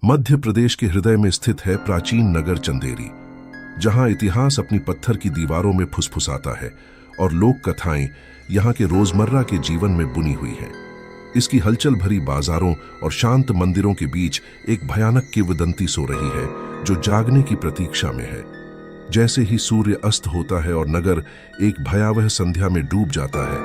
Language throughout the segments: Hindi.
मध्य प्रदेश के हृदय में स्थित है प्राचीन नगर चंदेरी, जहां इतिहास अपनी पत्थर की दीवारों में फुसफुसाता है और लोक कथाएं यहाँ के रोजमर्रा के जीवन में बुनी हुई हैं। इसकी हलचल भरी बाजारों और शांत मंदिरों के बीच एक भयानक किंवदंती सो रही है, जो जागने की प्रतीक्षा में है। जैसे ही सूर्य अस्त होता है और नगर एक भयावह संध्या में डूब जाता है,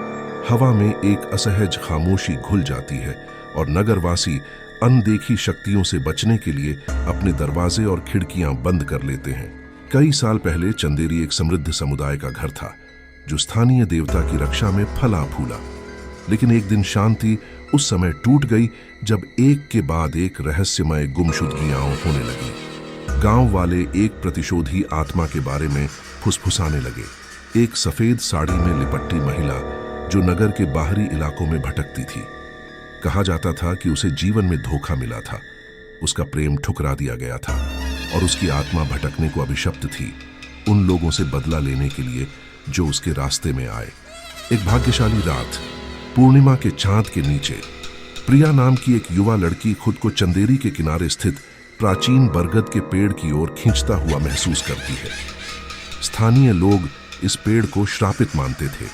हवा में एक असहज खामोशी घुल जाती है और नगरवासी अनदेखी शक्तियों से बचने के लिए अपने दरवाजे और खिड़कियां बंद कर लेते हैं। कई साल पहले चंदेरी एक समृद्ध समुदाय का घर था, जो स्थानीय देवता की रक्षा में फला फूला। लेकिन एक दिन शांति उस समय टूट गई जब एक के बाद एक रहस्यमय गुमशुदगियां होने लगी। गांव वाले एक प्रतिशोधी आत्मा के बारे में फुसफुसाने लगे। एक सफेद साड़ी में लिपट्टी महिला जो नगर के बाहरी इलाकों में भटकती थी। कहा जाता था कि उसे जीवन में धोखा मिला था, उसका प्रेम ठुकरा दिया गया था और उसकी आत्मा भटकने को अभिशप्त थी, उन लोगों से बदला लेने के लिए जो उसके रास्ते में आए। एक भाग्यशाली रात, पूर्णिमा के चांद के नीचे, प्रिया नाम की एक युवा लड़की खुद को चंदेरी के किनारे स्थित प्राचीन बरगद के पेड़ की ओर खींचता हुआ महसूस करती है। स्थानीय लोग इस पेड़ को श्रापित मानते थे,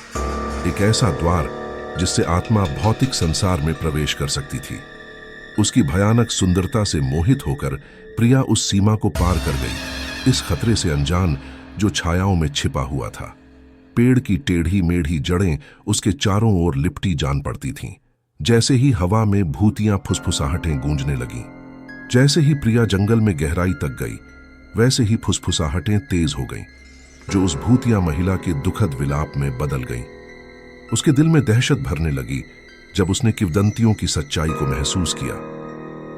एक ऐसा द्वार जिससे आत्मा भौतिक संसार में प्रवेश कर सकती थी। उसकी भयानक सुंदरता से मोहित होकर प्रिया उस सीमा को पार कर गई, इस खतरे से अनजान जो छायाओं में छिपा हुआ था। पेड़ की टेढ़ी मेढ़ी जड़ें उसके चारों ओर लिपटी जान पड़ती थीं। जैसे ही हवा में भूतियां फुसफुसाहटें गूंजने लगीं। जैसे ही प्रिया जंगल में गहराई तक गई, वैसे ही फुसफुसाहटें तेज हो गईं, जो उस भूतिया महिला के दुखद विलाप में बदल गईं। उसके दिल में दहशत भरने लगी जब उसने किंवदंतियों की सच्चाई को महसूस किया।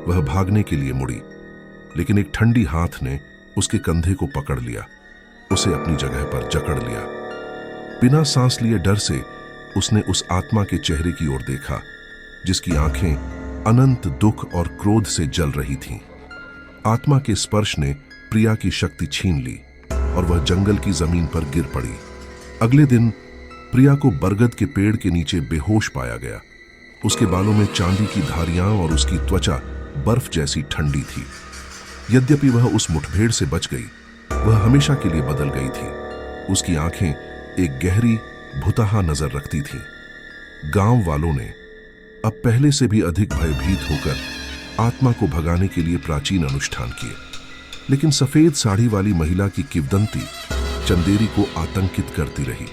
वह भागने के लिए मुड़ी, लेकिन एक ठंडी हाथ ने उसके कंधे को पकड़ लिया, उसे अपनी जगह पर जकड़ लिया। बिना सांस लिए डर से उसने उस आत्मा के चेहरे की ओर देखा, जिसकी आंखें अनंत दुख और क्रोध से जल रही थीं। आत्मा के स्पर्श ने प्रिया की शक्ति छीन ली और वह जंगल की जमीन पर गिर पड़ी। अगले दिन प्रिया को बरगद के पेड़ के नीचे बेहोश पाया गया। उसके बालों में चांदी की धारियां और उसकी त्वचा बर्फ जैसी ठंडी थी। यद्यपि वह उस मुठभेड़ से बच गई, वह हमेशा के लिए बदल गई थी। उसकी आंखें एक गहरी भुतहा नजर रखती थीं। गांव वालों ने अब पहले से भी अधिक भयभीत होकर आत्मा को भगाने के लिए प्राचीन अनुष्ठान किए। लेकिन सफेद साड़ी वाली महिला की किंवदंती चंदेरी को आतंकित करती रही।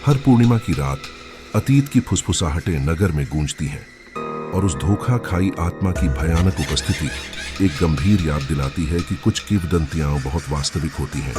हर पूर्णिमा की रात अतीत की फुसफुसाहटें नगर में गूंजती हैं और उस धोखा खाई आत्मा की भयानक उपस्थिति एक गंभीर याद दिलाती है कि कुछ किंवदंतियां बहुत वास्तविक होती हैं।